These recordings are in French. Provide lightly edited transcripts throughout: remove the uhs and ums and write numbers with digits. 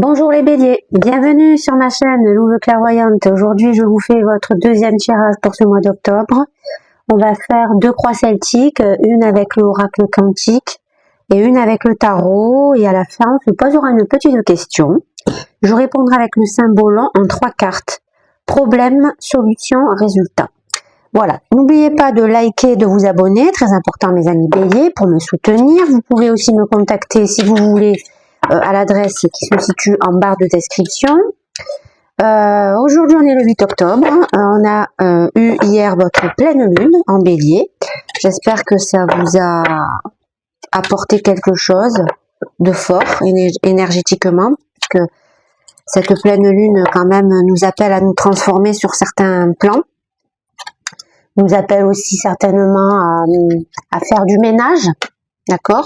Bonjour les béliers, bienvenue sur ma chaîne Louve Clairvoyante. Aujourd'hui je vous fais votre deuxième tirage pour ce mois d'octobre. On va faire deux croix celtiques, une avec l'oracle quantique et une avec le tarot. Et à la fin on se posera une petite question. Je répondrai avec le symbole en 3 cartes. Problème, solution, résultat. Voilà, n'oubliez pas de liker, de vous abonner, très important mes amis béliers, pour me soutenir. Vous pouvez aussi me contacter si vous voulez à l'adresse qui se situe en barre de description. Aujourd'hui on est le 8 octobre, on a eu hier votre pleine lune en bélier. J'espère que ça vous a apporté quelque chose de fort énergétiquement, parce que cette pleine lune quand même nous appelle à nous transformer sur certains plans, nous appelle aussi certainement à faire du ménage, d'accord,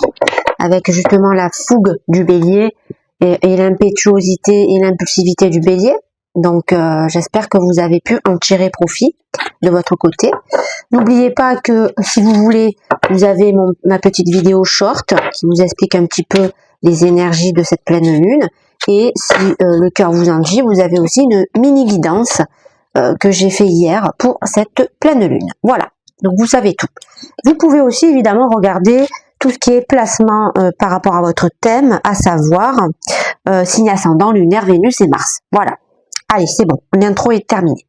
avec justement la fougue du bélier et l'impétuosité et l'impulsivité du bélier. Donc j'espère que vous avez pu en tirer profit de votre côté. N'oubliez pas que si vous voulez, vous avez ma petite vidéo short qui vous explique un petit peu les énergies de cette pleine lune. Et si le cœur vous en dit, vous avez aussi une mini guidance que j'ai fait hier pour cette pleine lune. Voilà, donc vous savez tout. Vous pouvez aussi évidemment regarder tout ce qui est placement par rapport à votre thème, à savoir signe ascendant, lunaire, Vénus et Mars. Voilà. Allez, c'est bon, l'intro est terminée.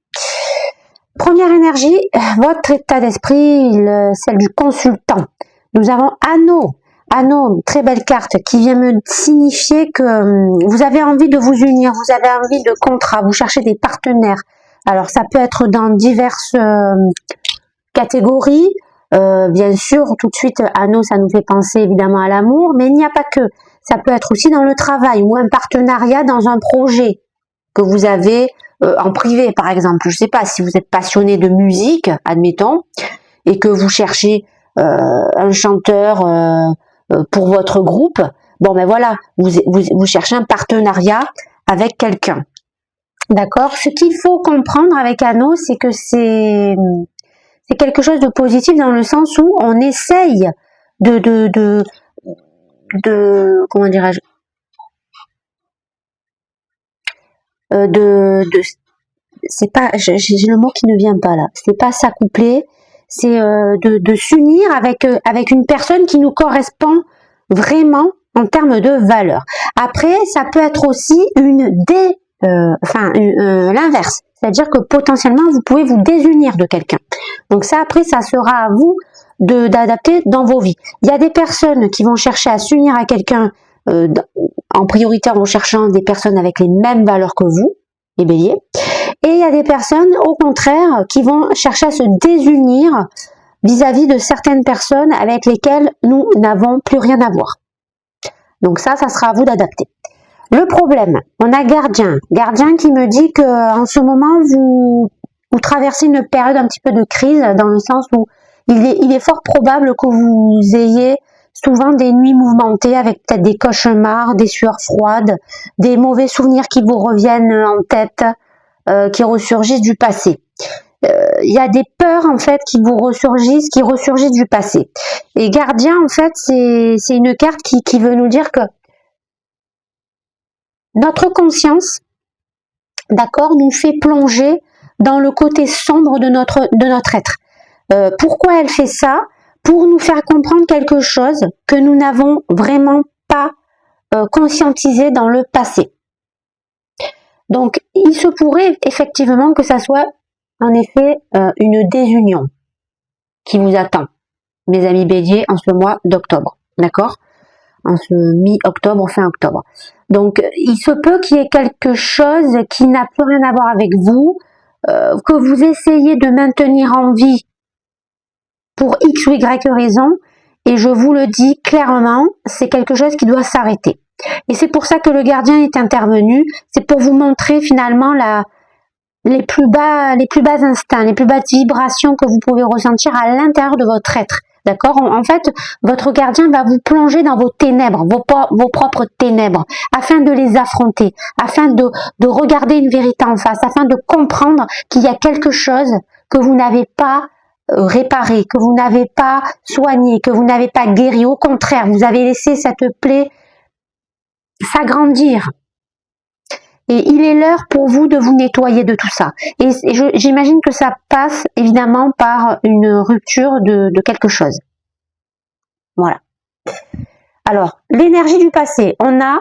Première énergie, votre état d'esprit, celle du consultant. Nous avons Anneau, très belle carte qui vient me signifier que vous avez envie de vous unir, vous avez envie de contrats, vous cherchez des partenaires. Alors ça peut être dans diverses catégories. Bien sûr, tout de suite, Anneau, ça nous fait penser évidemment à l'amour, mais il n'y a pas que. Ça peut être aussi dans le travail ou un partenariat dans un projet que vous avez en privé, par exemple. Je ne sais pas si vous êtes passionné de musique, admettons, et que vous cherchez un chanteur pour votre groupe. Bon, ben voilà, vous cherchez un partenariat avec quelqu'un. D'accord. Ce qu'il faut comprendre avec Anneau, c'est que c'est quelque chose de positif dans le sens où on essaye de comment dirais-je, c'est pas, j'ai le mot qui ne vient pas là, c'est pas s'accoupler, c'est de s'unir avec une personne qui nous correspond vraiment en termes de valeur. Après, ça peut être aussi l'inverse, c'est-à-dire que potentiellement vous pouvez vous désunir de quelqu'un. Donc ça, après, ça sera à vous d'adapter dans vos vies. Il y a des personnes qui vont chercher à s'unir à quelqu'un en priorité en cherchant des personnes avec les mêmes valeurs que vous, les béliers. Et il y a des personnes, au contraire, qui vont chercher à se désunir vis-à-vis de certaines personnes avec lesquelles nous n'avons plus rien à voir. Donc ça sera à vous d'adapter. Le problème, on a Gardien qui me dit que en ce moment vous traversez une période un petit peu de crise, dans le sens où il est fort probable que vous ayez souvent des nuits mouvementées avec peut-être des cauchemars, des sueurs froides, des mauvais souvenirs qui vous reviennent en tête, qui ressurgissent du passé. Il y a des peurs en fait qui ressurgissent du passé. Et Gardien en fait c'est une carte qui veut nous dire que notre conscience, d'accord, nous fait plonger dans le côté sombre de notre être. Pourquoi elle fait ça? Pour nous faire comprendre quelque chose que nous n'avons vraiment pas conscientisé dans le passé. Donc, il se pourrait effectivement que ça soit en effet une désunion qui vous attend, mes amis béliers, en ce mois d'octobre, d'accord? En ce mi-octobre, fin octobre. Donc, il se peut qu'il y ait quelque chose qui n'a plus rien à voir avec vous, que vous essayez de maintenir en vie pour X ou Y raison, et je vous le dis clairement, c'est quelque chose qui doit s'arrêter. Et c'est pour ça que le Gardien est intervenu, c'est pour vous montrer finalement les plus bas instincts, les plus basses vibrations que vous pouvez ressentir à l'intérieur de votre être. D'accord? En fait, votre Gardien va vous plonger dans vos ténèbres, vos propres ténèbres, afin de les affronter, afin de regarder une vérité en face, afin de comprendre qu'il y a quelque chose que vous n'avez pas réparé, que vous n'avez pas soigné, que vous n'avez pas guéri. Au contraire, vous avez laissé cette plaie s'agrandir Et il est l'heure pour vous de vous nettoyer de tout ça. Et j'imagine que ça passe évidemment par une rupture de quelque chose. Voilà. Alors, l'énergie du passé, on a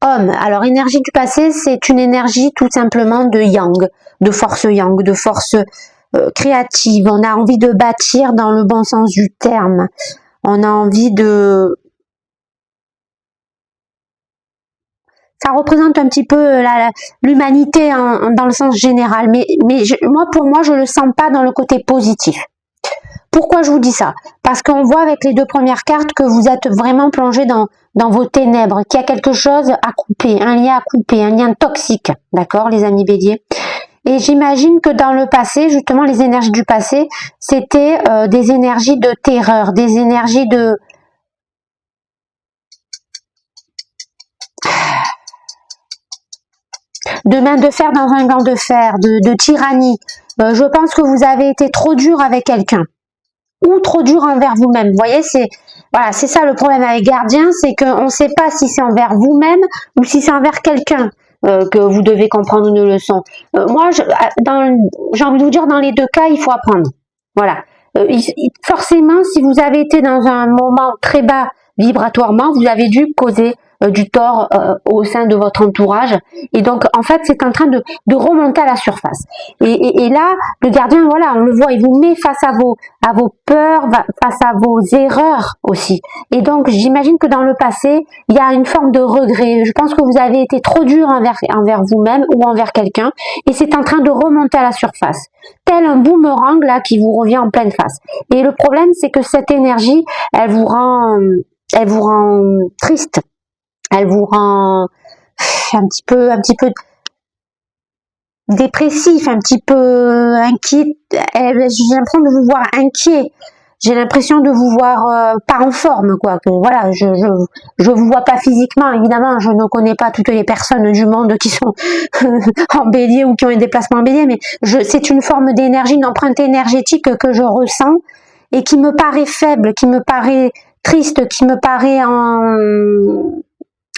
homme. Alors, énergie du passé, c'est une énergie tout simplement de yang, de force créative. On a envie de bâtir dans le bon sens du terme. On a envie de... Ça représente un petit peu l'humanité dans le sens général, mais pour moi, je le sens pas dans le côté positif. Pourquoi je vous dis ça? Parce qu'on voit avec les deux premières cartes que vous êtes vraiment plongé dans vos ténèbres, qu'il y a quelque chose à couper, un lien à couper, un lien toxique, d'accord les amis béliers? Et j'imagine que dans le passé, justement, les énergies du passé, c'était des énergies de terreur, des énergies de main de fer dans un gant de fer, de tyrannie. Je pense que vous avez été trop dur avec quelqu'un ou trop dur envers vous-même. Vous voyez, c'est ça le problème avec Gardien, c'est qu'on ne sait pas si c'est envers vous-même ou si c'est envers quelqu'un que vous devez comprendre une leçon. Moi, j'ai envie de vous dire, dans les deux cas, il faut apprendre. Voilà. Forcément, si vous avez été dans un moment très bas vibratoirement, vous avez dû causer du tort au sein de votre entourage, et donc en fait c'est en train de remonter à la surface, et là le gardien, voilà, on le voit, il vous met face à vos peurs, face à vos erreurs aussi, et donc j'imagine que dans le passé il y a une forme de regret. Je pense que vous avez été trop dur envers vous-même ou envers quelqu'un, et c'est en train de remonter à la surface, tel un boomerang là qui vous revient en pleine face. Et le problème, c'est que cette énergie, elle vous rend triste, elle vous rend un petit peu dépressif, un petit peu inquiet. J'ai l'impression de vous voir inquiet. J'ai l'impression de vous voir pas en forme, quoi. Que voilà, je vous vois pas physiquement, évidemment. Je ne connais pas toutes les personnes du monde qui sont en bélier ou qui ont un déplacement en bélier, mais c'est une forme d'énergie, une empreinte énergétique que je ressens et qui me paraît faible, qui me paraît triste, qui me paraît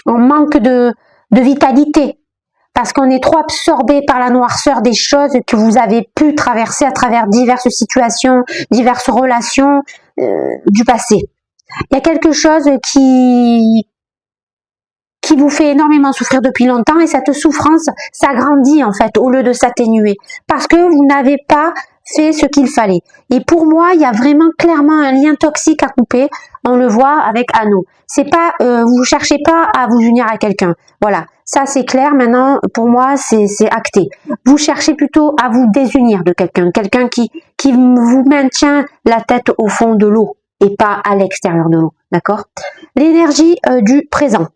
en manque de vitalité, parce qu'on est trop absorbé par la noirceur des choses que vous avez pu traverser à travers diverses situations, diverses relations du passé. Il y a quelque chose qui vous fait énormément souffrir depuis longtemps, et cette souffrance s'agrandit en fait au lieu de s'atténuer, parce que vous n'avez pas fait ce qu'il fallait. Et pour moi, il y a vraiment clairement un lien toxique à couper. On le voit avec Anneau. C'est pas, vous cherchez pas à vous unir à quelqu'un. Voilà, ça c'est clair. Maintenant, pour moi, c'est acté. Vous cherchez plutôt à vous désunir de quelqu'un, qui vous maintient la tête au fond de l'eau et pas à l'extérieur de l'eau. D'accord? L'énergie du présent.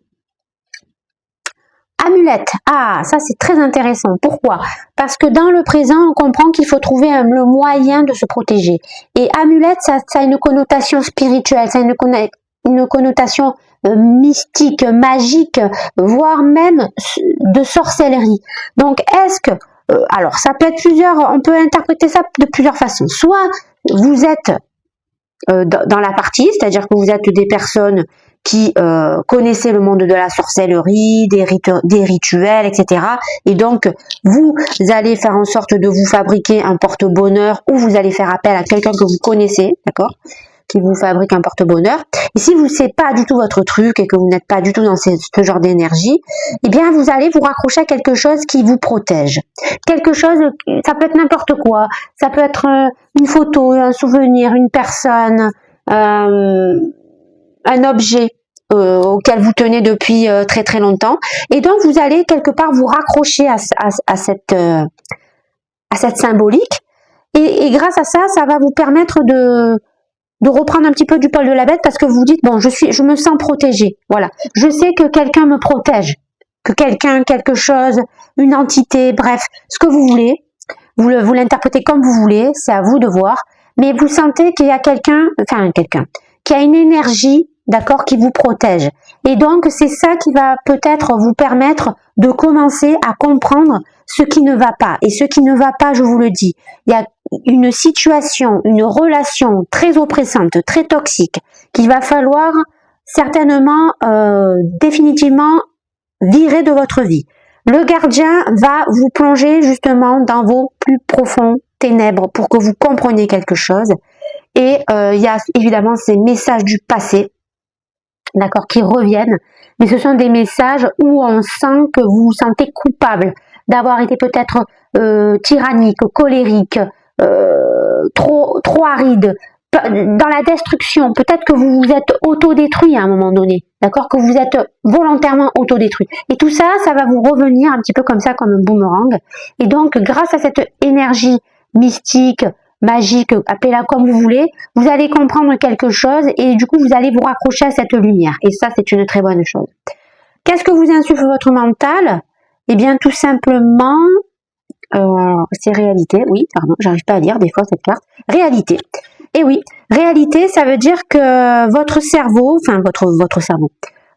Amulette, ah, ça c'est très intéressant. Pourquoi? Parce que dans le présent, on comprend qu'il faut trouver le moyen de se protéger. Et amulette, ça a une connotation spirituelle, ça a une connotation mystique, magique, voire même de sorcellerie. Donc, est-ce que, alors ça peut être on peut interpréter ça de plusieurs façons. Soit vous êtes dans la partie, c'est-à-dire que vous êtes des personnes qui connaissez le monde de la sorcellerie, des rituels, etc. Et donc, vous allez faire en sorte de vous fabriquer un porte-bonheur, ou vous allez faire appel à quelqu'un que vous connaissez, d'accord, qui vous fabrique un porte-bonheur. Et si vous c'est pas du tout votre truc et que vous n'êtes pas du tout dans ce genre d'énergie, eh bien, vous allez vous raccrocher à quelque chose qui vous protège. Quelque chose, ça peut être n'importe quoi. Ça peut être une photo, un souvenir, une personne, un objet auquel vous tenez depuis très très longtemps, et donc vous allez quelque part vous raccrocher à cette symbolique, et grâce à ça, ça va vous permettre de reprendre un petit peu du poil de la bête, parce que vous dites, bon, je me sens protégée, voilà, je sais que quelqu'un me protège, que quelqu'un, quelque chose, une entité, bref, ce que vous voulez, vous l'interprétez comme vous voulez, c'est à vous de voir, mais vous sentez qu'il y a quelqu'un qui a une énergie, d'accord, qui vous protège. Et donc, c'est ça qui va peut-être vous permettre de commencer à comprendre ce qui ne va pas. Et ce qui ne va pas, je vous le dis, il y a une situation, une relation très oppressante, très toxique, qu'il va falloir certainement, définitivement virer de votre vie. Le gardien va vous plonger justement dans vos plus profonds ténèbres pour que vous compreniez quelque chose. Et il y a évidemment ces messages du passé, d'accord, qui reviennent. Mais ce sont des messages où on sent que vous vous sentez coupable d'avoir été peut-être tyrannique, colérique, trop aride, dans la destruction. Peut-être que vous vous êtes autodétruit à un moment donné, d'accord, que vous êtes volontairement autodétruit. Et tout ça, ça va vous revenir un petit peu comme ça, comme un boomerang. Et donc, grâce à cette énergie mystique, magique, appelez-la comme vous voulez, vous allez comprendre quelque chose et du coup, vous allez vous raccrocher à cette lumière. Et ça, c'est une très bonne chose. Qu'est-ce que vous insuffle votre mental? Eh bien, tout simplement, c'est réalité. Oui, pardon, j'arrive pas à lire des fois cette carte. Réalité. Et oui, réalité, ça veut dire que votre cerveau, enfin votre cerveau,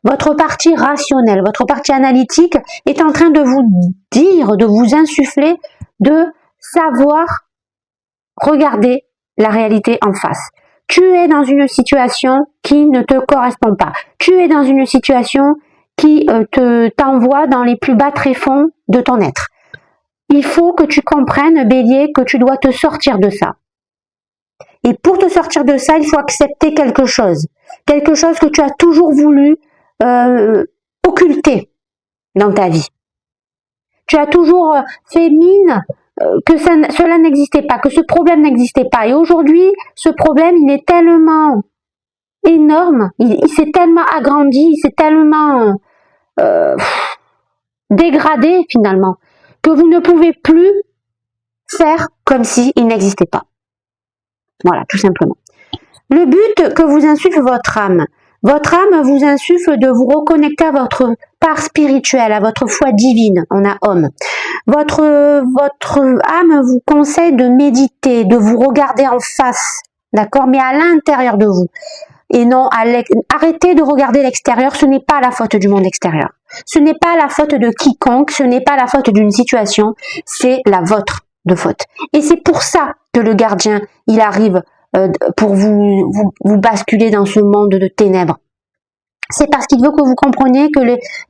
votre partie rationnelle, votre partie analytique est en train de vous dire, de vous insuffler, de savoir regarder la réalité en face. Tu es dans une situation qui ne te correspond pas. Tu es dans une situation qui t'envoie dans les plus bas tréfonds de ton être. Il faut que tu comprennes, Bélier, que tu dois te sortir de ça. Et pour te sortir de ça, il faut accepter quelque chose que tu as toujours voulu occulter dans ta vie. Tu as toujours fait mine que cela n'existait pas, que ce problème n'existait pas. Et aujourd'hui, ce problème, il est tellement énorme, il s'est tellement agrandi, il s'est tellement dégradé finalement, que vous ne pouvez plus faire comme s'il n'existait pas. Voilà, tout simplement. Le but que vous insuffle votre âme vous insuffle de vous reconnecter à votre part spirituelle, à votre foi divine. On a homme. Votre âme vous conseille de méditer, de vous regarder en face, d'accord, mais à l'intérieur de vous. Et non, arrêtez de regarder l'extérieur, ce n'est pas la faute du monde extérieur. Ce n'est pas la faute de quiconque, ce n'est pas la faute d'une situation, c'est la vôtre de faute. Et c'est pour ça que le gardien, il arrive pour vous basculer dans ce monde de ténèbres. C'est parce qu'il veut que vous compreniez que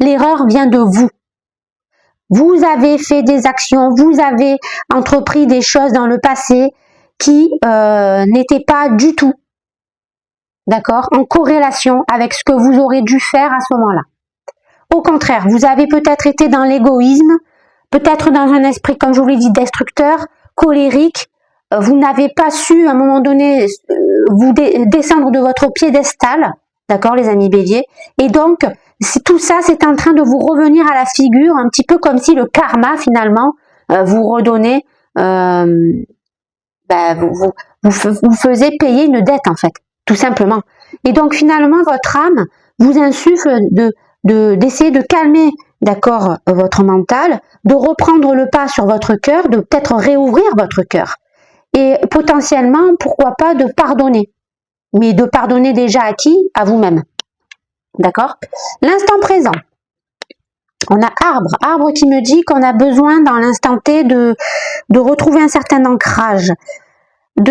l'erreur vient de vous. Vous avez fait des actions, vous avez entrepris des choses dans le passé qui n'étaient pas du tout, d'accord, en corrélation avec ce que vous aurez dû faire à ce moment-là. Au contraire, vous avez peut-être été dans l'égoïsme, peut-être dans un esprit, comme je vous l'ai dit, destructeur, colérique. Vous n'avez pas su, à un moment donné, vous descendre de votre piédestal, d'accord, les amis béliers. Et donc, tout ça, c'est en train de vous revenir à la figure, un petit peu comme si le karma, finalement, vous redonnait, vous faisait payer une dette, en fait, tout simplement. Et donc, finalement, votre âme vous insuffle d'essayer de calmer, d'accord, votre mental, de reprendre le pas sur votre cœur, de peut-être réouvrir votre cœur. Et potentiellement, pourquoi pas, de pardonner. Mais de pardonner déjà à qui? À vous-même. D'accord? L'instant présent. On a arbre qui me dit qu'on a besoin dans l'instant T de retrouver un certain ancrage. On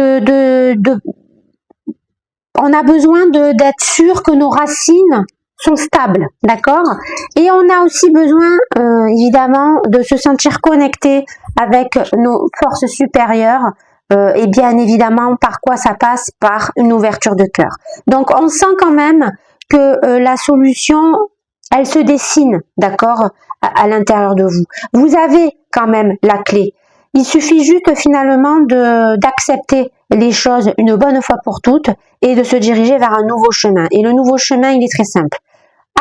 a besoin d'être sûr que nos racines sont stables, d'accord? Et on a aussi besoin, évidemment, de se sentir connecté avec nos forces supérieures. Et bien évidemment, par quoi ça passe? Par une ouverture de cœur. Donc, on sent quand même que la solution, elle se dessine, d'accord, à l'intérieur de vous. Vous avez quand même la clé. Il suffit juste finalement d'accepter les choses une bonne fois pour toutes et de se diriger vers un nouveau chemin. Et le nouveau chemin, il est très simple.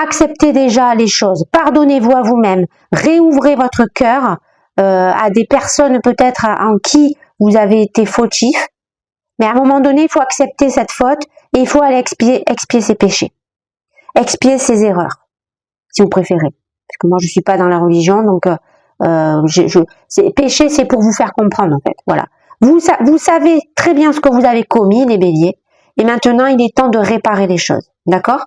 Acceptez déjà les choses, pardonnez-vous à vous-même, réouvrez votre cœur à des personnes peut-être en qui vous avez été fautif, mais à un moment donné, il faut accepter cette faute et il faut aller expier ses péchés, expier ses erreurs, si vous préférez. Parce que moi, je suis pas dans la religion, donc péché, c'est pour vous faire comprendre, en fait. Voilà. Vous savez très bien ce que vous avez commis, les béliers, et maintenant, il est temps de réparer les choses, d'accord?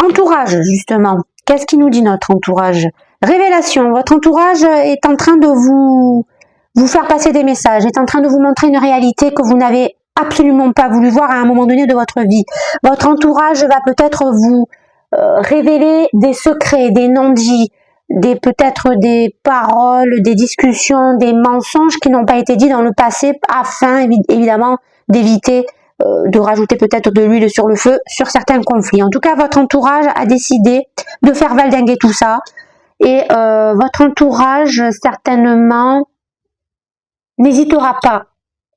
Entourage, justement. Qu'est-ce qui nous dit notre entourage? Révélation. Votre entourage est en train de vous faire passer des messages, est en train de vous montrer une réalité que vous n'avez absolument pas voulu voir à un moment donné de votre vie. Votre entourage va peut-être vous révéler des secrets, des non-dits, peut-être des paroles, des discussions, des mensonges qui n'ont pas été dits dans le passé afin évidemment d'éviter de rajouter peut-être de l'huile sur le feu sur certains conflits. En tout cas, votre entourage a décidé de faire valdinguer tout ça et votre entourage certainement n'hésitera pas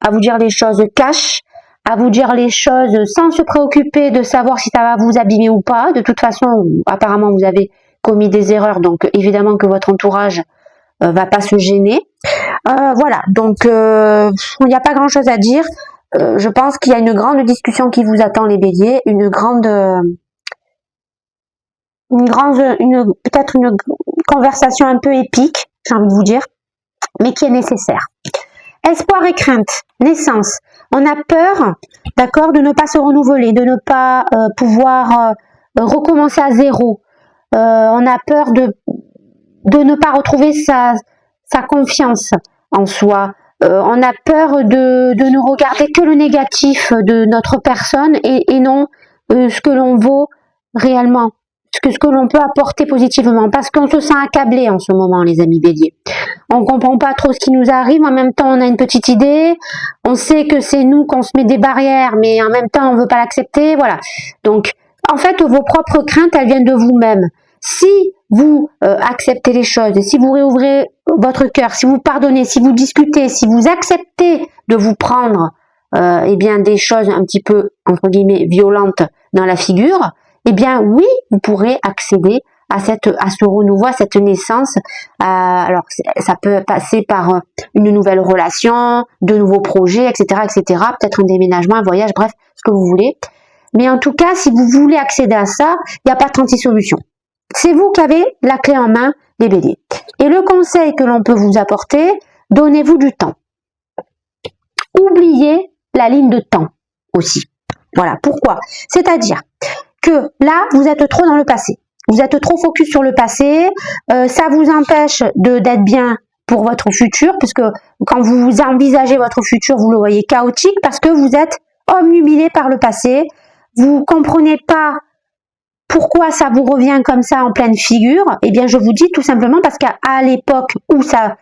à vous dire les choses cash, à vous dire les choses sans se préoccuper de savoir si ça va vous abîmer ou pas. De toute façon, apparemment, vous avez commis des erreurs, donc évidemment que votre entourage va pas se gêner. Voilà, donc il n'y a pas grand-chose à dire. Je pense qu'il y a une grande discussion qui vous attend, les béliers, peut-être une conversation un peu épique, j'ai envie de vous dire, mais qui est nécessaire. Espoir et crainte, naissance. On a peur, d'accord, de ne pas se renouveler, de ne pas pouvoir recommencer à zéro. On a peur de ne pas retrouver sa confiance en soi. On a peur de ne regarder que le négatif de notre personne et non ce que l'on vaut réellement, ce que l'on peut apporter positivement, parce qu'on se sent accablé en ce moment, les amis béliers. On comprend pas trop ce qui nous arrive, en même temps on a une petite idée, on sait que c'est nous qu'on se met des barrières, mais en même temps on veut pas l'accepter, voilà. Donc, en fait, vos propres craintes, elles viennent de vous-même. Si vous acceptez les choses, si vous réouvrez votre cœur, si vous pardonnez, si vous discutez, si vous acceptez de vous prendre eh bien des choses un petit peu entre guillemets violentes dans la figure, eh bien oui, vous pourrez accéder à ce renouveau, à cette naissance. Alors ça peut passer par une nouvelle relation, de nouveaux projets, etc., etc. Peut-être un déménagement, un voyage, bref, ce que vous voulez. Mais en tout cas, si vous voulez accéder à ça, il n'y a pas 36 solutions. C'est vous qui avez la clé en main, les béliers. Et le conseil que l'on peut vous apporter, donnez-vous du temps. Oubliez la ligne de temps aussi. Voilà, pourquoi? C'est-à-dire que là, vous êtes trop dans le passé. Vous êtes trop focus sur le passé. Ça vous empêche d'être bien pour votre futur, puisque quand vous envisagez votre futur, vous le voyez chaotique, parce que vous êtes omnubilé par le passé. Vous comprenez pas pourquoi ça vous revient comme ça en pleine figure. Eh bien, je vous dis tout simplement parce qu'à l'époque où ça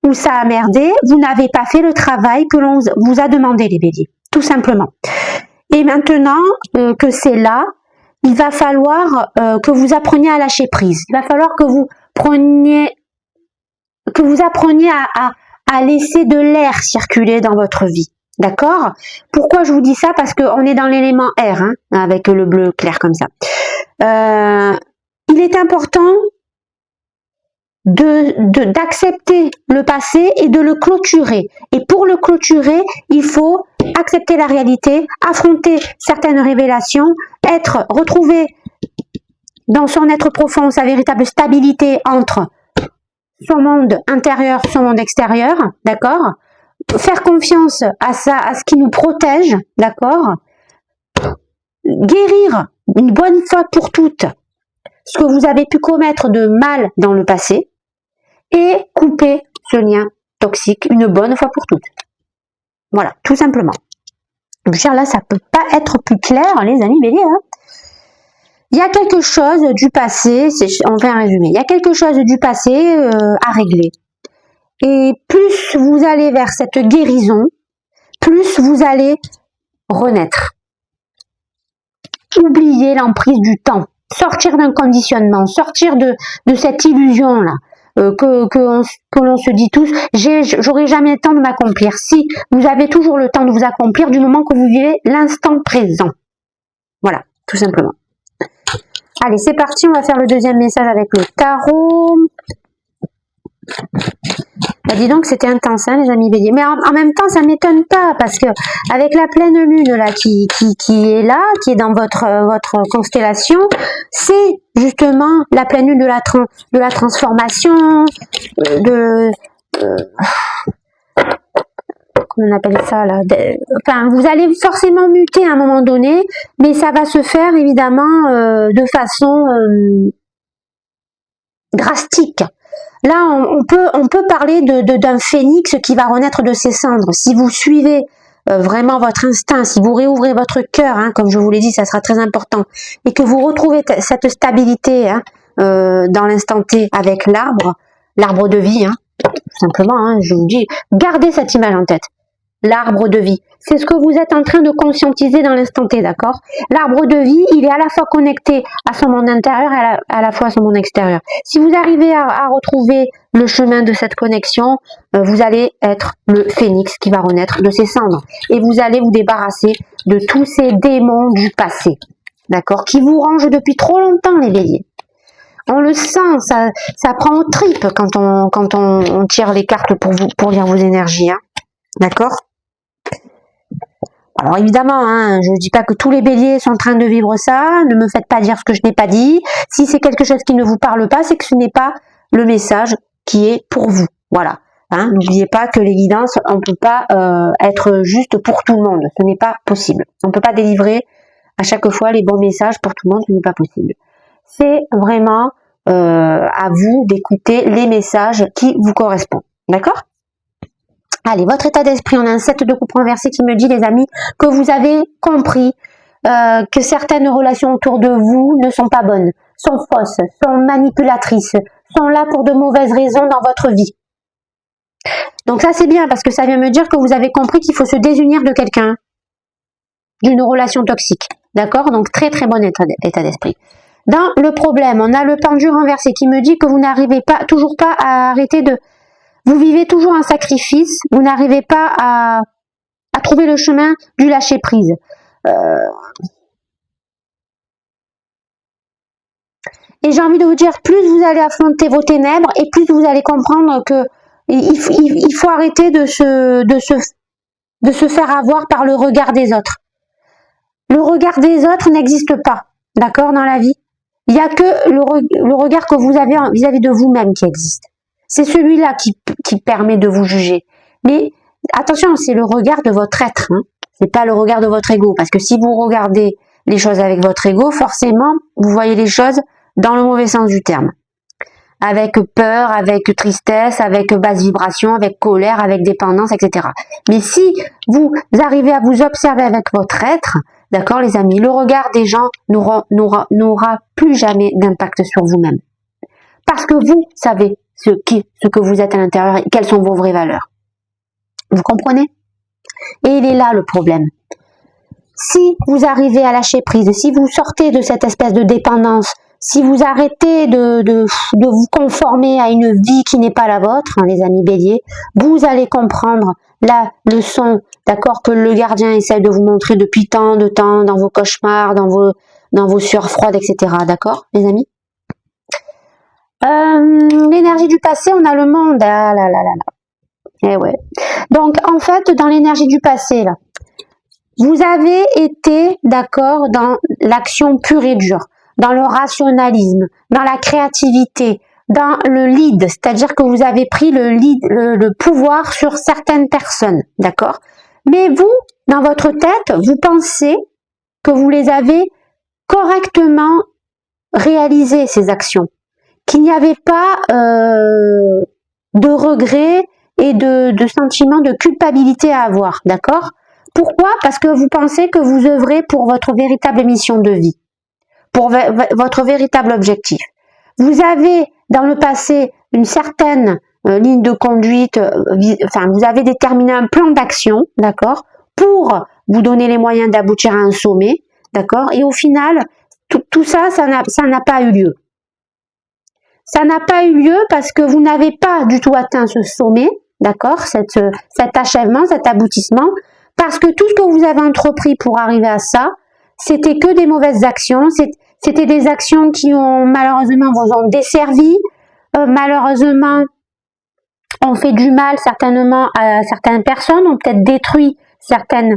a merdé, vous n'avez pas fait le travail que l'on vous a demandé, les béliers. Tout simplement. Et maintenant que c'est là, il va falloir que vous appreniez à lâcher prise. Il va falloir que vous appreniez à laisser de l'air circuler dans votre vie. D'accord? Pourquoi je vous dis ça? Parce qu'on est dans l'élément air, hein, avec le bleu clair comme ça. Il est important d'accepter le passé et de le clôturer. Et pour le clôturer, il faut accepter la réalité, affronter certaines révélations, retrouver dans son être profond sa véritable stabilité entre son monde intérieur, son monde extérieur, d'accord? Faire confiance à ce qui nous protège, d'accord? Guérir une bonne fois pour toutes ce que vous avez pu commettre de mal dans le passé et couper ce lien toxique une bonne fois pour toutes. Voilà, tout simplement. Donc, là, ça peut pas être plus clair, les amis béliers. Hein. Il y a quelque chose du passé, on fait un résumé, il y a quelque chose du passé à régler. Et plus vous allez vers cette guérison, plus vous allez renaître. Oubliez l'emprise du temps, sortir d'un conditionnement, sortir de cette illusion-là, que l'on se dit tous, j'aurai jamais le temps de m'accomplir. Si, vous avez toujours le temps de vous accomplir du moment que vous vivez l'instant présent. Voilà, tout simplement. Allez, c'est parti, on va faire le deuxième message avec le tarot. Bah, dis donc, c'était intense, hein, les amis béliers. Mais en même temps, ça m'étonne pas, parce que avec la pleine lune là qui est là, qui est dans votre constellation, c'est justement la pleine lune de la transformation, comment on appelle ça là, enfin, vous allez forcément muter à un moment donné, mais ça va se faire évidemment de façon drastique. Là, on peut parler d'un phénix qui va renaître de ses cendres. Si vous suivez vraiment votre instinct, si vous réouvrez votre cœur, hein, comme je vous l'ai dit, ça sera très important, et que vous retrouvez cette stabilité, hein, dans l'instant T avec l'arbre de vie, hein, tout simplement, hein, je vous dis, gardez cette image en tête. L'arbre de vie, c'est ce que vous êtes en train de conscientiser dans l'instant T, d'accord? L'arbre de vie, il est à la fois connecté à son monde intérieur et à la fois à son monde extérieur. Si vous arrivez à retrouver le chemin de cette connexion, vous allez être le phénix qui va renaître de ses cendres. Et vous allez vous débarrasser de tous ces démons du passé, d'accord? Qui vous rangent depuis trop longtemps, les béliers. On le sent, ça prend aux tripes quand on tire les cartes pour lire vos énergies, hein, d'accord? Alors évidemment, hein, je ne dis pas que tous les béliers sont en train de vivre ça, ne me faites pas dire ce que je n'ai pas dit. Si c'est quelque chose qui ne vous parle pas, c'est que ce n'est pas le message qui est pour vous. Voilà. Hein, n'oubliez pas que les guidances, on ne peut pas être juste pour tout le monde. Ce n'est pas possible. On ne peut pas délivrer à chaque fois les bons messages pour tout le monde, ce n'est pas possible. C'est vraiment à vous d'écouter les messages qui vous correspondent. D'accord ? Allez, votre état d'esprit, on a un 7 de coupe renversé qui me dit, les amis, que vous avez compris que certaines relations autour de vous ne sont pas bonnes, sont fausses, sont manipulatrices, sont là pour de mauvaises raisons dans votre vie. Donc ça, c'est bien parce que ça vient me dire que vous avez compris qu'il faut se désunir de quelqu'un, d'une relation toxique. D'accord? Donc très très bon état d'esprit. Dans le problème, on a le pendu renversé qui me dit que vous n'arrivez pas, toujours pas à arrêter de... Vous vivez toujours un sacrifice, vous n'arrivez pas à trouver le chemin du lâcher-prise. Et j'ai envie de vous dire, plus vous allez affronter vos ténèbres et plus vous allez comprendre que il faut arrêter de se faire avoir par le regard des autres. Le regard des autres n'existe pas, d'accord, dans la vie. Il n'y a que le regard que vous avez vis-à-vis de vous-même qui existe. C'est celui-là qui permet de vous juger. Mais attention, c'est le regard de votre être. Hein. C'est pas le regard de votre ego. Parce que si vous regardez les choses avec votre ego, forcément, vous voyez les choses dans le mauvais sens du terme. Avec peur, avec tristesse, avec basse vibration, avec colère, avec dépendance, etc. Mais si vous arrivez à vous observer avec votre être, d'accord les amis, le regard des gens n'aura plus jamais d'impact sur vous-même. Parce que vous savez ce que vous êtes à l'intérieur et quelles sont vos vraies valeurs. Vous comprenez? Et il est là le problème. Si vous arrivez à lâcher prise, si vous sortez de cette espèce de dépendance, si vous arrêtez de vous conformer à une vie qui n'est pas la vôtre, hein, les amis béliers, vous allez comprendre la leçon, d'accord, que le gardien essaie de vous montrer depuis tant de temps, dans vos cauchemars, dans vos sueurs froides, etc. D'accord, les amis? L'énergie du passé, on a le monde. Ah là là là là. Eh ouais. Donc, en fait, dans l'énergie du passé, là, vous avez été, d'accord, dans l'action pure et dure, dans le rationalisme, dans la créativité, dans le lead, c'est-à-dire que vous avez pris le lead, le pouvoir sur certaines personnes, d'accord? Mais vous, dans votre tête, vous pensez que vous les avez correctement réalisées, ces actions. Qu'il n'y avait pas de regret et de sentiment de culpabilité à avoir, d'accord? Pourquoi? Parce que vous pensez que vous œuvrez pour votre véritable mission de vie, pour votre véritable objectif. Vous avez dans le passé une certaine ligne de conduite, enfin vous avez déterminé un plan d'action, d'accord, pour vous donner les moyens d'aboutir à un sommet, d'accord, et au final, tout ça, ça n'a pas eu lieu. Ça n'a pas eu lieu parce que vous n'avez pas du tout atteint ce sommet, d'accord, cet achèvement, cet aboutissement, parce que tout ce que vous avez entrepris pour arriver à ça, c'était que des mauvaises actions, c'était des actions qui ont malheureusement vous ont desservi, malheureusement ont fait du mal certainement à certaines personnes, ont peut-être détruit certaines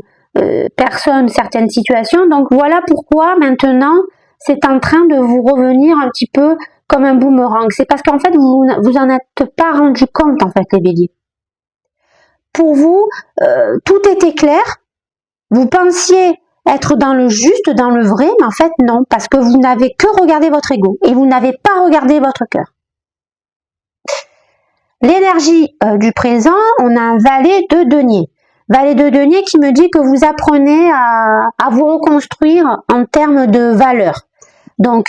personnes, certaines situations. Donc voilà pourquoi maintenant c'est en train de vous revenir un petit peu comme un boomerang. C'est parce qu'en fait vous en êtes pas rendu compte en fait les béliers. Pour vous, tout était clair. Vous pensiez être dans le juste, dans le vrai, mais en fait non, parce que vous n'avez que regardé votre ego et vous n'avez pas regardé votre cœur. L'énergie du présent, on a un valet de denier. Valet de denier qui me dit que vous apprenez à vous reconstruire en termes de valeurs. Donc,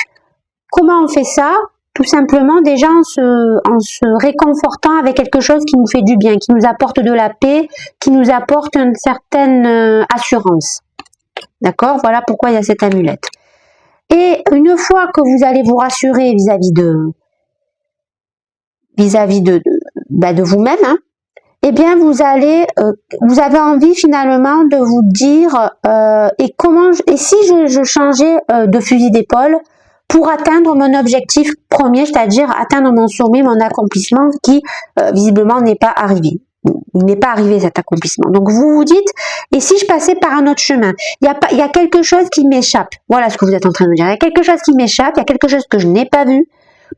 comment on fait ça? Tout simplement, déjà en se réconfortant avec quelque chose qui nous fait du bien, qui nous apporte de la paix, qui nous apporte une certaine assurance. D'accord? Voilà pourquoi il y a cette amulette. Et une fois que vous allez vous rassurer vis-à-vis de vous-même, hein, eh bien vous avez envie finalement de vous dire et si je changeais de fusil d'épaule pour atteindre mon objectif premier, c'est-à-dire atteindre mon sommet, mon accomplissement qui visiblement n'est pas arrivé. Il n'est pas arrivé cet accomplissement. Donc vous vous dites, et si je passais par un autre chemin, il y a quelque chose qui m'échappe. Voilà ce que vous êtes en train de me dire. Il y a quelque chose qui m'échappe, il y a quelque chose que je n'ai pas vu.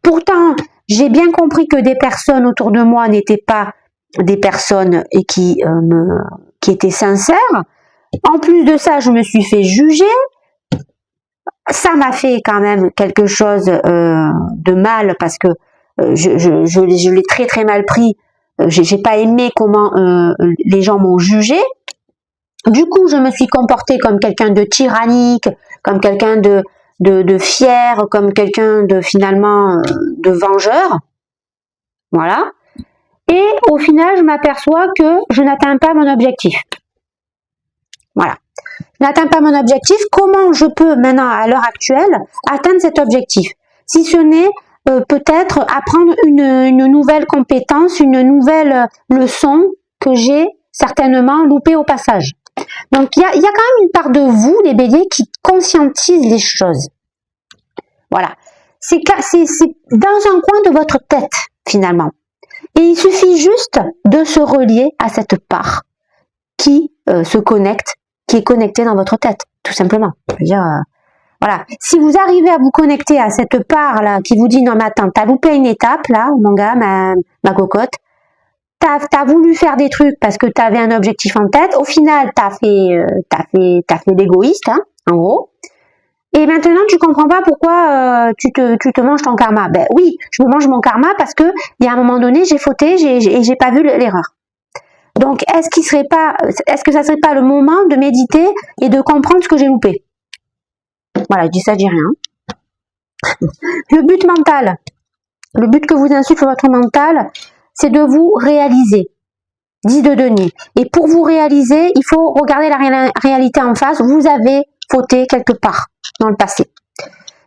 Pourtant, j'ai bien compris que des personnes autour de moi n'étaient pas des personnes et qui étaient sincères. En plus de ça, je me suis fait juger. Ça m'a fait quand même quelque chose de mal parce que je l'ai très très mal pris. J'ai pas aimé comment les gens m'ont jugé. Du coup, je me suis comportée comme quelqu'un de tyrannique, comme quelqu'un de fier, comme quelqu'un de finalement de vengeur. Voilà. Et au final, je m'aperçois que je n'atteins pas mon objectif. Voilà. Je n'atteins pas mon objectif. Comment je peux maintenant, à l'heure actuelle, atteindre cet objectif? Si ce n'est peut-être apprendre une nouvelle compétence, une nouvelle leçon que j'ai certainement loupée au passage. Donc, il y a quand même une part de vous, les béliers, qui conscientise les choses. Voilà. C'est dans un coin de votre tête, finalement. Et il suffit juste de se relier à cette part qui se connecte, qui est connectée dans votre tête, tout simplement. Je veux dire, voilà. Si vous arrivez à vous connecter à cette part-là qui vous dit, non mais attends, t'as loupé une étape, là, mon gars, ma cocotte, t'as voulu faire des trucs parce que t'avais un objectif en tête, au final, t'as fait l'égoïste, hein, en gros. Et maintenant, tu comprends pas pourquoi tu te manges ton karma. Ben oui, je me mange mon karma parce que il y a un moment donné, j'ai fauté et j'ai pas vu l'erreur. Donc, est-ce que ça serait pas le moment de méditer et de comprendre ce que j'ai loupé? Voilà, je dis ça, je dis rien. Le but mental, le but que vous insuffle votre mental, c'est de vous réaliser. 10 de denier. Et pour vous réaliser, il faut regarder la réalité en face. Vous avez fauté quelque part dans le passé.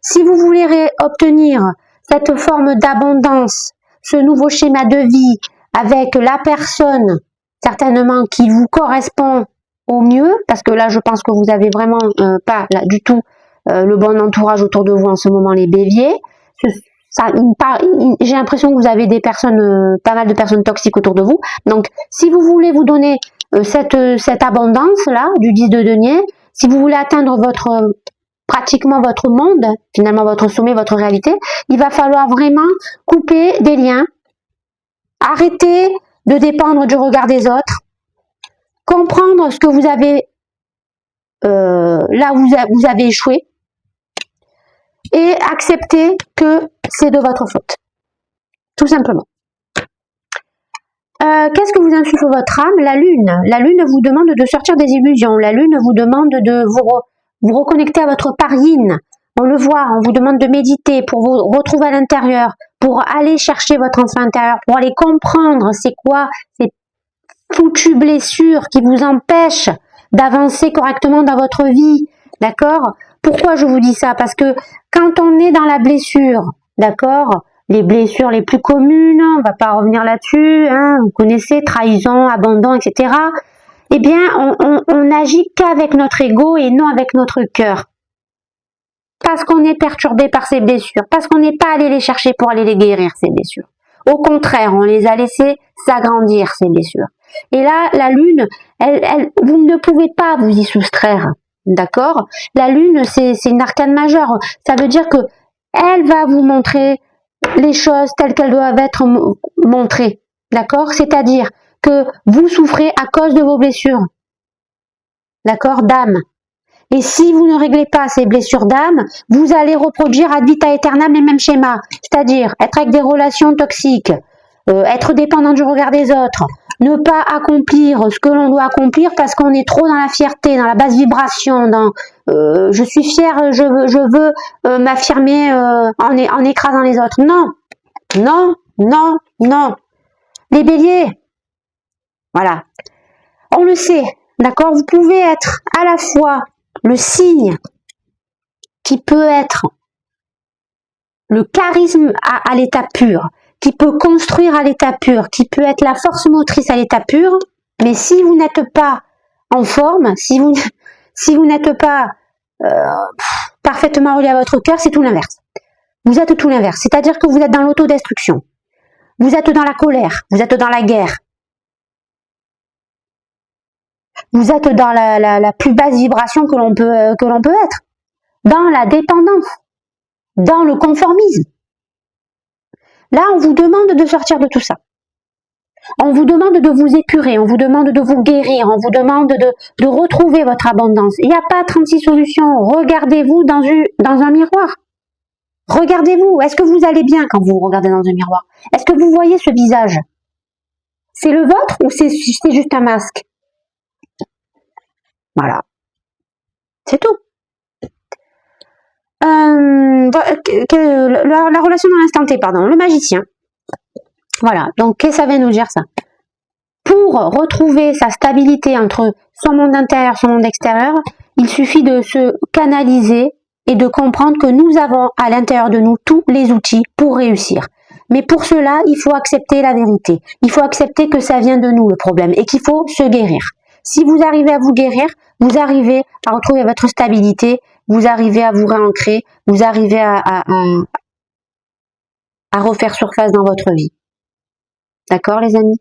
Si vous voulez obtenir cette forme d'abondance, ce nouveau schéma de vie avec la personne certainement qui vous correspond au mieux, parce que là je pense que vous avez vraiment pas là, du tout le bon entourage autour de vous en ce moment, les béliers. J'ai l'impression que vous avez des personnes, pas mal de personnes toxiques autour de vous. Donc si vous voulez vous donner cette abondance là du 10 de denier, si vous voulez atteindre pratiquement votre monde, finalement votre sommet, votre réalité, il va falloir vraiment couper des liens, arrêter de dépendre du regard des autres, comprendre ce que vous avez là où vous avez échoué et accepter que c'est de votre faute. Tout simplement. Qu'est-ce que vous insuffle votre âme? La lune. La lune vous demande de sortir des illusions. La lune vous demande de vous reconnecter à votre part yin. On le voit, on vous demande de méditer pour vous retrouver à l'intérieur, pour aller chercher votre enfant intérieur, pour aller comprendre c'est quoi ces foutues blessures qui vous empêchent d'avancer correctement dans votre vie. D'accord? Pourquoi je vous dis ça? Parce que quand on est dans la blessure, d'accord, les blessures les plus communes, on va pas revenir là-dessus, hein, vous connaissez, trahison, abandon, etc. Eh bien, on n'agit qu'avec notre ego et non avec notre cœur. Parce qu'on est perturbé par ces blessures, parce qu'on n'est pas allé les chercher pour aller les guérir, ces blessures. Au contraire, on les a laissées s'agrandir, ces blessures. Et là, la lune, vous ne pouvez pas vous y soustraire. D'accord? La lune, c'est une arcane majeure. Ça veut dire que elle va vous montrer les choses telles qu'elles doivent être montrées. D'accord? C'est-à-dire que vous souffrez à cause de vos blessures. D'accord? D'âme. Et si vous ne réglez pas ces blessures d'âme, vous allez reproduire ad vitam aeternam les mêmes schémas. C'est-à-dire être avec des relations toxiques, être dépendant du regard des autres, ne pas accomplir ce que l'on doit accomplir parce qu'on est trop dans la fierté, dans la basse vibration, dans je suis fière, je veux m'affirmer en écrasant les autres. Non, non, non, non. Les béliers, voilà. On le sait, d'accord? Vous pouvez être à la fois le signe qui peut être le charisme à l'état pur, qui peut construire à l'état pur, qui peut être la force motrice à l'état pur, mais si vous n'êtes pas en forme, si vous n'êtes pas parfaitement relié à votre cœur, c'est tout l'inverse. Vous êtes tout l'inverse, c'est-à-dire que vous êtes dans l'autodestruction, vous êtes dans la colère, vous êtes dans la guerre, vous êtes dans la plus basse vibration que l'on peut être, dans la dépendance, dans le conformisme. Là, on vous demande de sortir de tout ça. On vous demande de vous épurer, on vous demande de vous guérir, on vous demande de retrouver votre abondance. Il n'y a pas 36 solutions. Regardez-vous dans un miroir. Regardez-vous. Est-ce que vous allez bien quand vous regardez dans un miroir? Est-ce que vous voyez ce visage? C'est le vôtre ou c'est juste un masque? Voilà. C'est tout. La relation dans l'instant T, pardon, le magicien. Voilà, donc qu'est-ce que ça vient nous dire ça? Pour retrouver sa stabilité entre son monde intérieur et son monde extérieur, il suffit de se canaliser et de comprendre que nous avons à l'intérieur de nous tous les outils pour réussir. Mais pour cela, il faut accepter la vérité. Il faut accepter que ça vient de nous le problème et qu'il faut se guérir. Si vous arrivez à vous guérir, vous arrivez à retrouver votre stabilité, vous arrivez à vous réancrer, vous arrivez à refaire surface dans votre vie. D'accord les amis?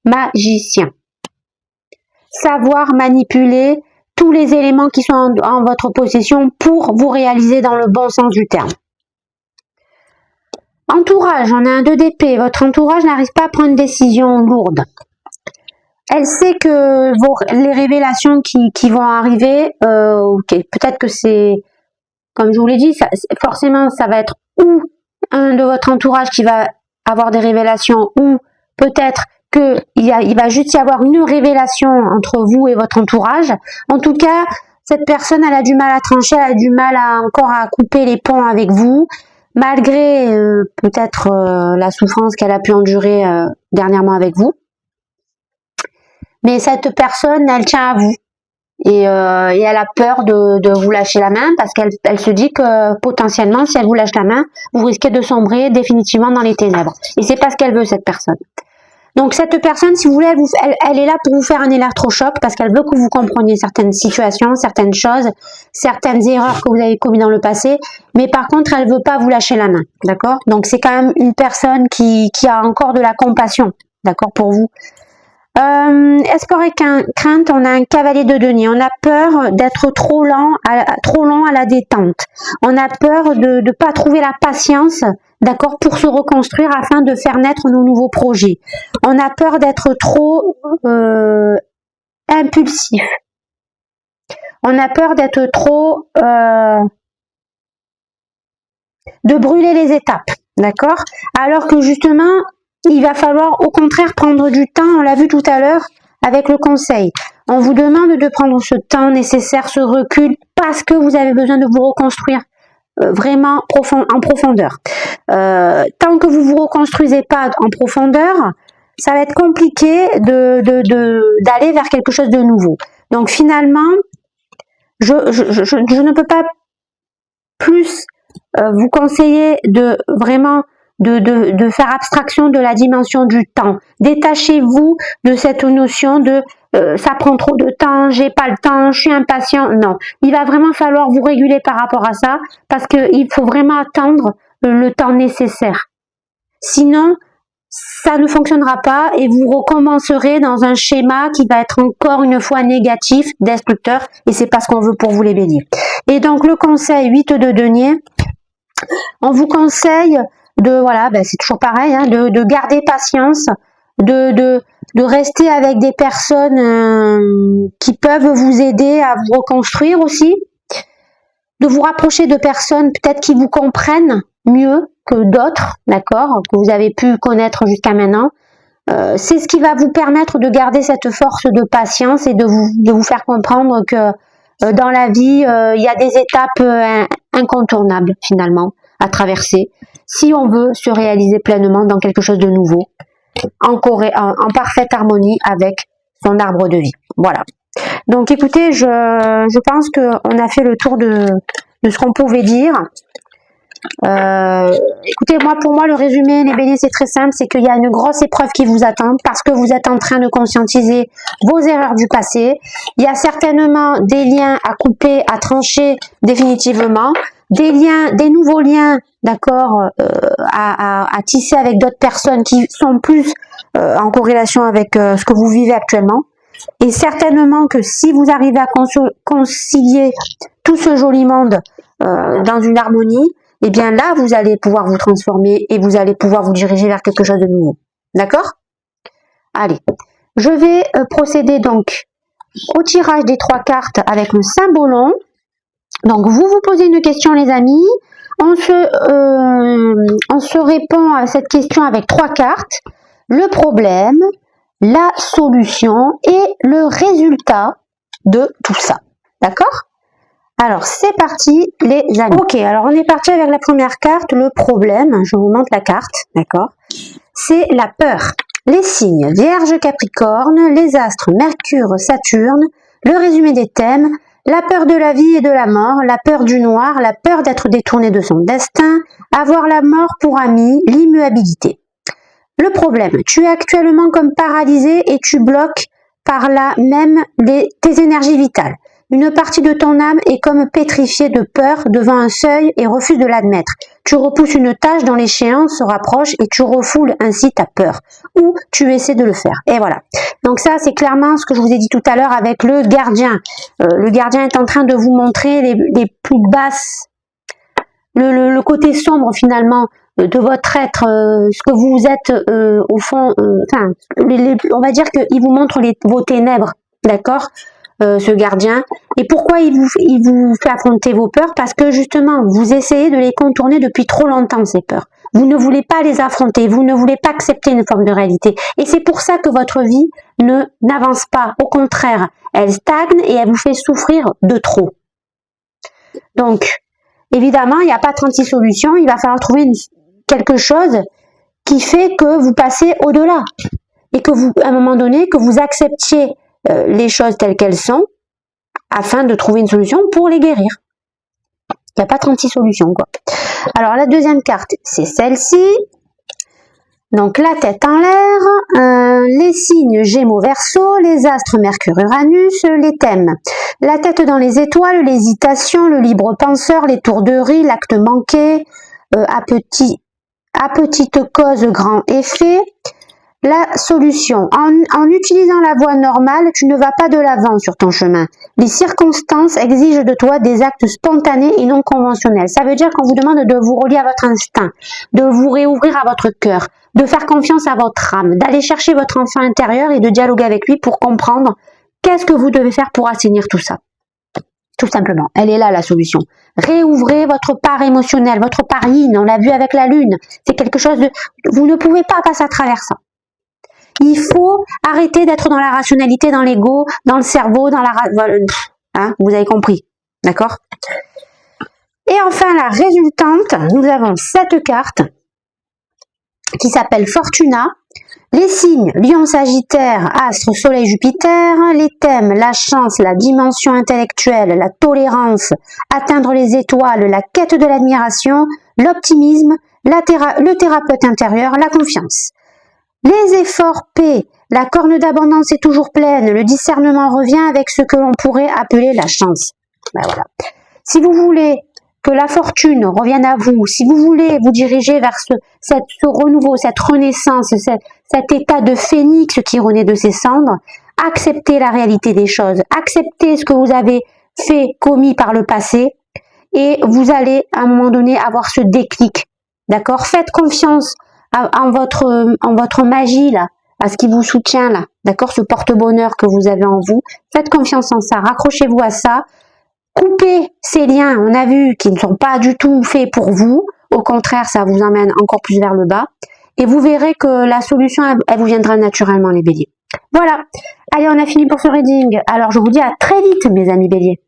Magicien. Savoir manipuler tous les éléments qui sont en votre possession pour vous réaliser dans le bon sens du terme. Entourage, on a un 2 d'épée. Votre entourage n'arrive pas à prendre une décision lourde. Elle sait que les révélations qui vont arriver, peut-être que c'est, comme je vous l'ai dit, forcément ça va être ou un de votre entourage qui va avoir des révélations, ou peut-être il va juste y avoir une révélation entre vous et votre entourage. En tout cas, cette personne, elle a du mal à trancher, elle a du mal encore à couper les ponts avec vous, malgré peut-être la souffrance qu'elle a pu endurer dernièrement avec vous. Mais cette personne, elle tient à vous. Et elle a peur de vous lâcher la main parce qu'elle se dit que potentiellement, si elle vous lâche la main, vous risquez de sombrer définitivement dans les ténèbres. Et c'est pas ce qu'elle veut, cette personne. Donc cette personne, si vous voulez, elle est là pour vous faire un électrochoc parce qu'elle veut que vous compreniez certaines situations, certaines choses, certaines erreurs que vous avez commises dans le passé. Mais par contre, elle veut pas vous lâcher la main, d'accord? Donc c'est quand même une personne qui a encore de la compassion, d'accord, pour vous. Espoir et crainte, on a un cavalier de denier. On a peur d'être trop lent à la détente. On a peur de ne pas trouver la patience, d'accord, pour se reconstruire afin de faire naître nos nouveaux projets. On a peur d'être trop impulsif. On a peur d'être trop de brûler les étapes, d'accord? Alors que justement, il va falloir au contraire prendre du temps, on l'a vu tout à l'heure avec le conseil. On vous demande de prendre ce temps nécessaire, ce recul, parce que vous avez besoin de vous reconstruire vraiment en profondeur. Tant que vous vous reconstruisez pas en profondeur, ça va être compliqué d'aller vers quelque chose de nouveau. Donc finalement, je ne peux pas plus vous conseiller de vraiment de faire abstraction de la dimension du temps. Détachez-vous de cette notion de ça prend trop de temps, j'ai pas le temps, je suis impatient. Non, il va vraiment falloir vous réguler par rapport à ça parce qu'il faut vraiment attendre le temps nécessaire. Sinon, ça ne fonctionnera pas et vous recommencerez dans un schéma qui va être encore une fois négatif, destructeur, et c'est pas ce qu'on veut pour vous les béliers. Et donc le conseil 8 de denier, on vous conseille voilà, c'est toujours pareil, hein, de garder patience, de rester avec des personnes qui peuvent vous aider à vous reconstruire aussi, de vous rapprocher de personnes peut-être qui vous comprennent mieux, que d'autres, d'accord, que vous avez pu connaître jusqu'à maintenant. C'est ce qui va vous permettre de garder cette force de patience et de vous faire comprendre que dans la vie, il y a des étapes incontournables finalement à traverser si on veut se réaliser pleinement dans quelque chose de nouveau, en parfaite harmonie avec son arbre de vie. Voilà. Donc écoutez, je pense qu'on a fait le tour de ce qu'on pouvait dire. Écoutez, pour moi, le résumé, les béliers, c'est très simple, c'est qu'il y a une grosse épreuve qui vous attend parce que vous êtes en train de conscientiser vos erreurs du passé. Il y a certainement des liens à couper, à trancher définitivement, des nouveaux liens, d'accord, à tisser avec d'autres personnes qui sont plus en corrélation avec ce que vous vivez actuellement. Et certainement que si vous arrivez à concilier tout ce joli monde dans une harmonie, et bien là, vous allez pouvoir vous transformer et vous allez pouvoir vous diriger vers quelque chose de nouveau. D'accord? Allez, je vais procéder donc au tirage des 3 cartes avec le symbolon. Donc, vous posez une question, les amis. On se répond à cette question avec 3 cartes. Le problème, la solution et le résultat de tout ça. D'accord? Alors, c'est parti, les amis. Ok, alors on est parti avec la première carte, le problème. Je vous montre la carte, d'accord? C'est la peur. Les signes Vierge, Capricorne, les astres Mercure, Saturne, le résumé des thèmes, la peur de la vie et de la mort, la peur du noir, la peur d'être détourné de son destin, avoir la mort pour ami, l'immuabilité. Le problème, tu es actuellement comme paralysé et tu bloques par là même tes énergies vitales. Une partie de ton âme est comme pétrifiée de peur devant un seuil et refuse de l'admettre. Tu repousses une tâche dont l'échéance se rapproche et tu refoules ainsi ta peur. Ou tu essaies de le faire. Et voilà. Donc ça, c'est clairement ce que je vous ai dit tout à l'heure avec le gardien. Le gardien est en train de vous montrer les plus basses, le côté sombre finalement de votre être, ce que vous êtes au fond. On va dire qu'il vous montre vos ténèbres. D'accord? Ce gardien. Et pourquoi il vous fait affronter vos peurs? Parce que justement, vous essayez de les contourner depuis trop longtemps, ces peurs. Vous ne voulez pas les affronter, vous ne voulez pas accepter une forme de réalité. Et c'est pour ça que votre vie n'avance pas. Au contraire, elle stagne et elle vous fait souffrir de trop. Donc, évidemment, il n'y a pas 36 solutions, il va falloir trouver quelque chose qui fait que vous passez au-delà. Et que vous, à un moment donné, que vous acceptiez les choses telles qu'elles sont, afin de trouver une solution pour les guérir. Il n'y a pas 36 solutions, quoi. Alors, la deuxième carte, c'est celle-ci. Donc, la tête en l'air, les signes Gémeaux, Verseau, les astres Mercure, Uranus, les thèmes. La tête dans les étoiles, l'hésitation, le libre penseur, l'étourderie, l'acte manqué, à petite cause, grand effet. La solution, en utilisant la voie normale, tu ne vas pas de l'avant sur ton chemin. Les circonstances exigent de toi des actes spontanés et non conventionnels. Ça veut dire qu'on vous demande de vous relier à votre instinct, de vous réouvrir à votre cœur, de faire confiance à votre âme, d'aller chercher votre enfant intérieur et de dialoguer avec lui pour comprendre qu'est-ce que vous devez faire pour assainir tout ça. Tout simplement, elle est là la solution. Réouvrez votre part émotionnelle, votre part yin, on l'a vu avec la lune. C'est quelque chose de... Vous ne pouvez pas passer à travers ça. Il faut arrêter d'être dans la rationalité, dans l'ego, dans le cerveau, dans la... Hein, vous avez compris, d'accord? Et enfin, la résultante, nous avons cette carte qui s'appelle Fortuna. Les signes, Lion, Sagittaire, Astre, Soleil, Jupiter. Les thèmes, la chance, la dimension intellectuelle, la tolérance, atteindre les étoiles, la quête de l'admiration, l'optimisme, le thérapeute intérieur, la confiance. Les efforts P, la corne d'abondance est toujours pleine, le discernement revient avec ce que l'on pourrait appeler la chance. Ben voilà. Si vous voulez que la fortune revienne à vous, si vous voulez vous diriger vers ce renouveau, cette renaissance, cet état de phénix qui renaît de ses cendres, acceptez la réalité des choses, acceptez ce que vous avez fait, commis par le passé, et vous allez à un moment donné avoir ce déclic. D'accord? Faites confiance en votre magie là, à ce qui vous soutient là, d'accord, ce porte-bonheur que vous avez en vous. Faites confiance en ça, raccrochez-vous à ça, coupez ces liens, on a vu, qui ne sont pas du tout faits pour vous, Au contraire, ça vous emmène encore plus vers le bas. Et vous verrez que la solution, elle vous viendra naturellement, les béliers. Voilà. Allez, on a fini pour ce reading. Alors, je vous dis à très vite, mes amis béliers.